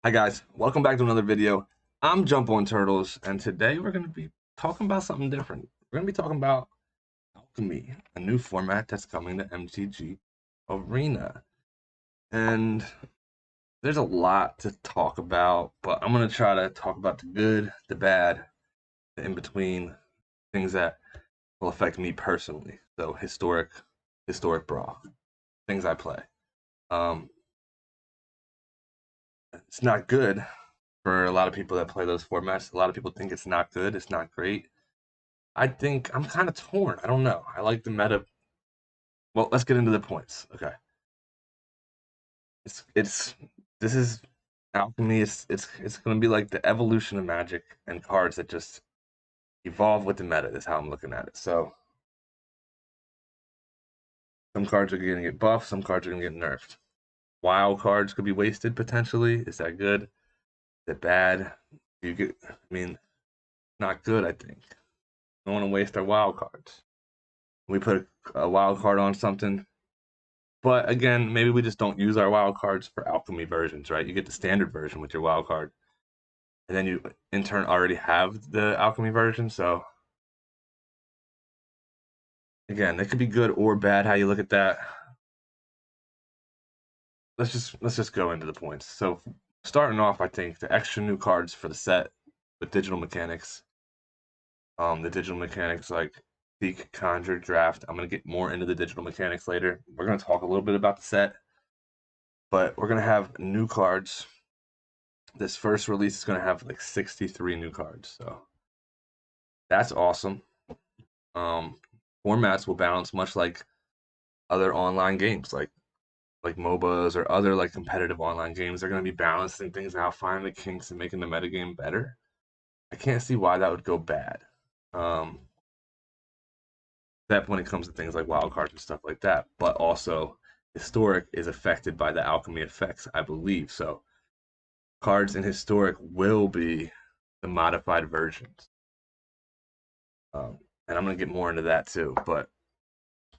Hi guys, welcome back to another video. I'm Jumponturtles, and today we're going to be talking about something different. We're going to be talking about Alchemy, a new format that's coming to MTG Arena. And there's a lot to talk about, but I'm going to try to talk about the good, the bad, the in between, things that will affect me personally. So historic brawl, things I play. Um, it's not good for a lot of people that play those formats. A lot of people think it's not good, it's not great. I think I'm kind of torn. I don't know. I like the meta. Well, let's get into the points. Okay. It's this is alchemy. It's going to be like the evolution of Magic and cards that just evolve with the meta. Is how I'm looking at it. So some cards are going to get buffed. Some cards are going to get nerfed. Wild cards could be wasted potentially. Is that good? Is it bad? You get. I mean, not good. I think. We don't want to waste our wild cards. We put a wild card on something. But again, maybe we just don't use our wild cards for alchemy versions, right? You get the standard version with your wild card, and then you in turn already have the alchemy version. So again, it could be good or bad how you look at that. Let's just go into the points. So starting off, I think the extra new cards for the set with digital mechanics. The digital mechanics like Seek, Conjure, Draft. I'm gonna get more into the digital mechanics later. We're gonna talk a little bit about the set, but we're gonna have new cards. This first release is going to have like 63 new cards, so that's awesome. um Formats will balance much like other online games, like MOBAs or other like competitive online games. They're going to be balancing things out, finding the kinks and making the metagame better. I can't see why that would go bad, um that when it comes to things like wild cards and stuff like that. But also historic is affected by the alchemy effects, I believe. So cards in historic will be the modified versions. And I'm gonna get more into that too. But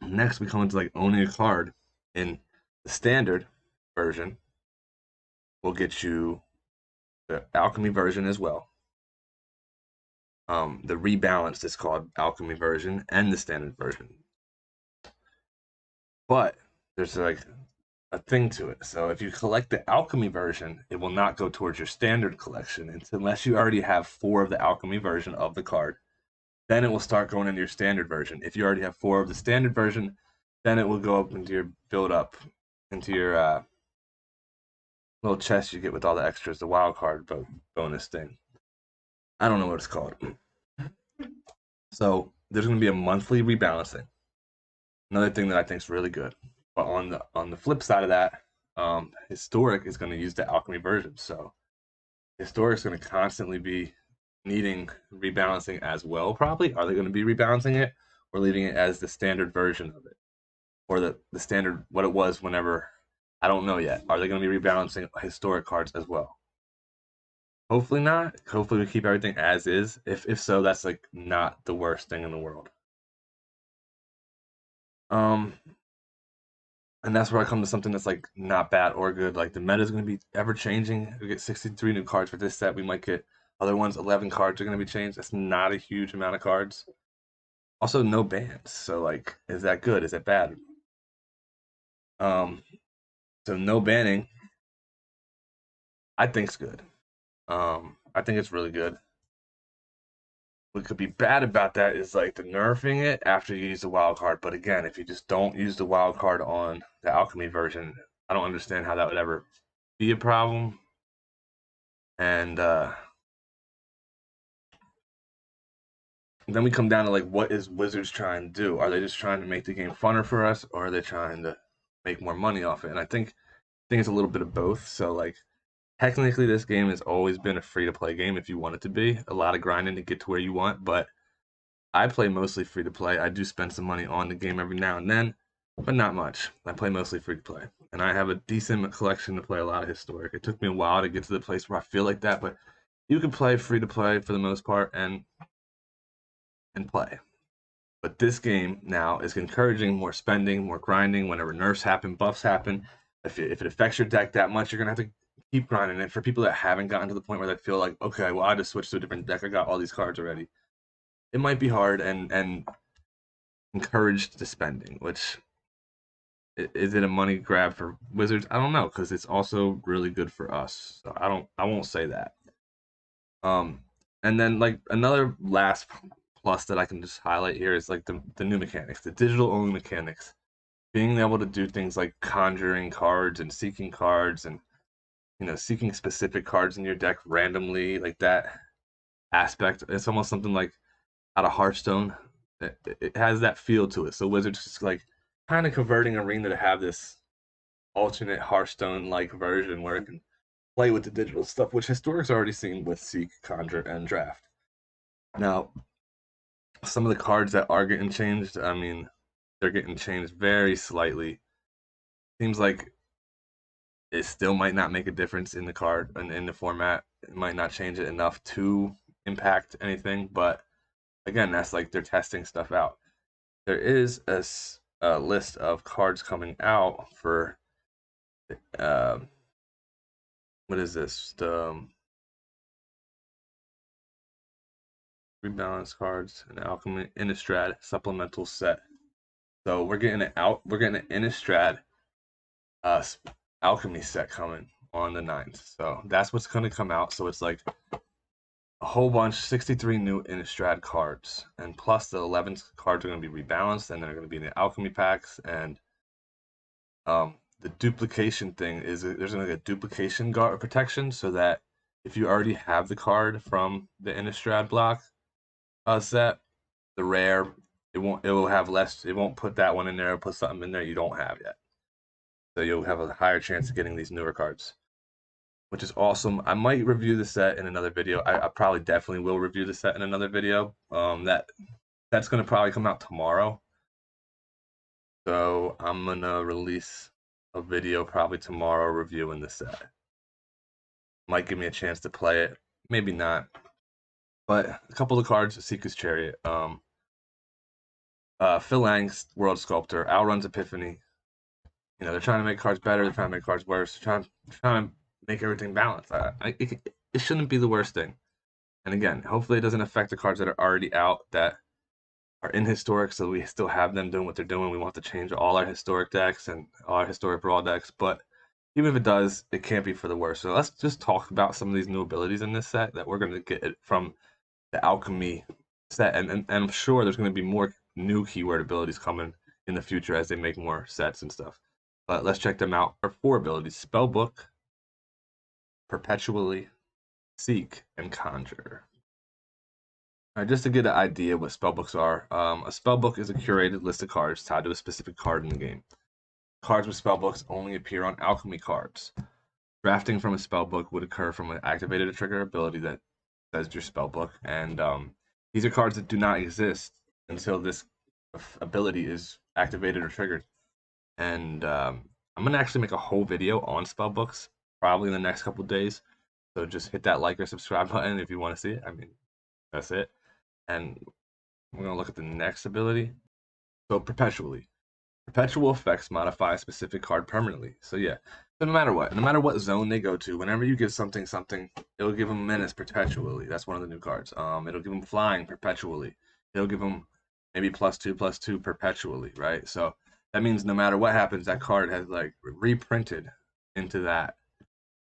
next, we come into like owning a card in the standard version. Will get you the alchemy version as well. The rebalanced is called alchemy version and the standard version. But there's like a thing to it. So if you collect the alchemy version, it will not go towards your standard collection unless you already have 4 of the alchemy version of the card. Then it will start going into your standard version. If you already have 4 of the standard version, then it will go up into your build up into your little chest you get with all the extras, the wild card bonus thing. I don't know what it's called. So there's going to be a monthly rebalancing. Another thing that I think is really good. But on the flip side of that, historic is going to use the alchemy version. So historic is going to constantly be needing rebalancing as well. Probably are they going to be rebalancing it or leaving it as the standard version of it, or the standard what it was whenever? I don't know yet. Are they going to be rebalancing historic cards as well? Hopefully not. Hopefully we keep everything as is. If so, that's like not the worst thing in the world. Um, and that's where I come to something that's like not bad or good. Like the meta is going to be ever changing. We get 63 new cards for this set. We might get other ones. 11 cards are going to be changed. That's not a huge amount of cards. Also, no bans. So like, is that good? Is that bad? Um, so no banning. I think's good. I think it's really good. What could be bad about that is like the nerfing it after you use the wild card. But again, if you just don't use the wild card on the alchemy version, I don't understand how that would ever be a problem. And then we come down to like, what is Wizards trying to do? Are they just trying to make the game funner for us, or are they trying to make more money off it? And I think it's a little bit of both. So like technically, this game has always been a free to play game if you want it to be. A lot of grinding to get to where you want, but I play mostly free to play. I do spend some money on the game every now and then, but not much. I play mostly free to play, and I have a decent collection to play a lot of historic. It took me a while to get to the place where I feel like that, but you can play free to play for the most part and play. But this game now is encouraging more spending, more grinding. Whenever nerfs happen, buffs happen. If it affects your deck that much, you're gonna have to keep grinding. And for people that haven't gotten to the point where they feel like, okay, well, I just switched to a different deck. I got all these cards already. It might be hard and encouraged to spending, which is it a money grab for Wizards? I don't know, because it's also really good for us. So I won't say that. Um, and then like another last plus that I can just highlight here is like the new mechanics, the digital only mechanics, being able to do things like conjuring cards and seeking cards and seeking specific cards in your deck randomly, like that aspect. It's almost something like out of Hearthstone. It has that feel to it. So Wizards just like kind of converting Arena to have this alternate Hearthstone-like version where it can play with the digital stuff, which Historic's already seen with Seek, Conjure, and Draft. Now, some of the cards that are getting changed, I mean, they're getting changed very slightly. Seems like it still might not make a difference in the card and in the format. It might not change it enough to impact anything, but again, that's like they're testing stuff out. There is a list of cards coming out for uh, what is this? The rebalance cards and Alchemy Innistrad supplemental set. So we're getting it out. We're getting an Innistrad uh, Alchemy set coming on the 9th. So that's what's going to come out. So it's like a whole bunch, 63 new Innistrad cards, and plus the 11 cards are going to be rebalanced, and they're going to be in the Alchemy packs. And the duplication thing is there's going to be a duplication guard protection, so that if you already have the card from the Innistrad block set, the rare, it will have less. It won't put that one in there. It'll put something in there you don't have yet. So you'll have a higher chance of getting these newer cards, which is awesome. I might review the set in another video. I probably definitely will review the set in another video. That's gonna probably come out tomorrow. So I'm gonna release a video probably tomorrow reviewing the set. Might give me a chance to play it, maybe not. But a couple of cards: Seeker's Chariot, Philang's World Sculptor, Alrun's Epiphany. They're trying to make cards better. They're trying to make cards worse. They're trying to make everything balanced. It shouldn't be the worst thing. And again, hopefully it doesn't affect the cards that are already out that are in Historic, so we still have them doing what they're doing. We want to change all our Historic decks and all our Historic Brawl decks, but even if it does, it can't be for the worst. So let's just talk about some of these new abilities in this set that we're going to get from the Alchemy set. And I'm sure there's going to be more new keyword abilities coming in the future as they make more sets and stuff. But let's check them out. Our 4 abilities: Spellbook, Perpetually, Seek, and Conjure. All right, just to get an idea what spellbooks are, a spellbook is a curated list of cards tied to a specific card in the game. Cards with spellbooks only appear on alchemy cards. Drafting from a spellbook would occur from an activated or trigger ability that says your spellbook, and these are cards that do not exist until this ability is activated or triggered. And I'm gonna actually make a whole video on spellbooks probably in the next couple days. So just hit that like or subscribe button if you want to see it. I mean, that's it. And we're gonna look at the next ability. So perpetually. Perpetual effects modify a specific card permanently. So yeah. So no matter what zone they go to, whenever you give something, it'll give them menace perpetually. That's one of the new cards. It'll give them flying perpetually. It'll give them maybe +2/+2 perpetually, right? So that means no matter what happens, that card has like reprinted into that.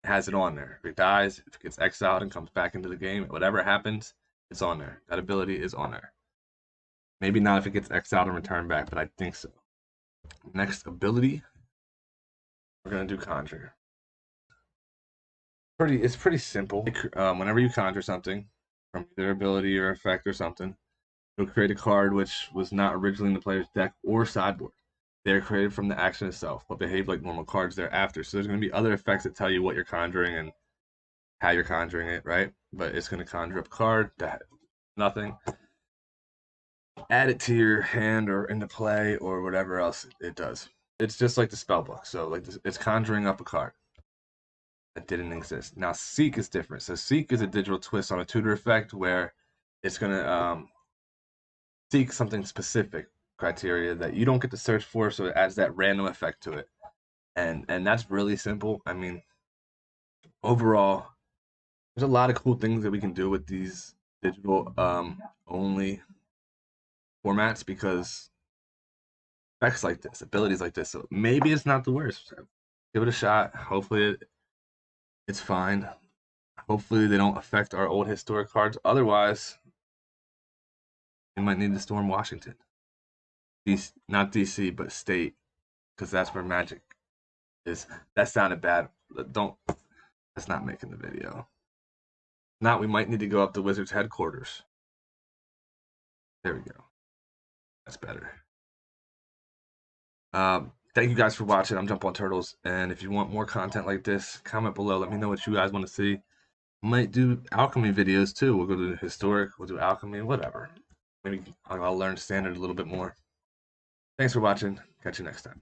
It has it on there. If it dies, if it gets exiled and comes back into the game, whatever happens, it's on there. That ability is on there. Maybe not if it gets exiled and returned back, but I think so. Next ability, we're gonna do Conjure. It's pretty simple. Whenever you conjure something from either ability or effect or something, you'll create a card which was not originally in the player's deck or sideboard. They are created from the action itself, but behave like normal cards thereafter. So there's going to be other effects that tell you what you're conjuring and how you're conjuring it, right? But it's going to conjure up a card that nothing. Add it to your hand or into play or whatever else it does. It's just like the spellbook. So like it's conjuring up a card that didn't exist. Now Seek is different. So Seek is a digital twist on a tutor effect where it's gonna seek something specific criteria that you don't get to search for, so it adds that random effect to it. And that's really simple. I mean, overall, there's a lot of cool things that we can do with these digital only formats because effects like this, abilities like this. So maybe it's not the worst. Give it a shot. Hopefully it's fine. Hopefully they don't affect our old historic cards. Otherwise, we might need to storm Washington. DC, not DC, but state, because that's where Magic is. That sounded bad. Don't. That's not making the video. Not. We might need to go up to Wizards headquarters. There we go. That's better. Thank you guys for watching. I'm Jumponturtles, and if you want more content like this, comment below. Let me know what you guys want to see. Might do alchemy videos too. We'll go to historic. We'll do alchemy, whatever. Maybe I'll learn standard a little bit more. Thanks for watching. Catch you next time.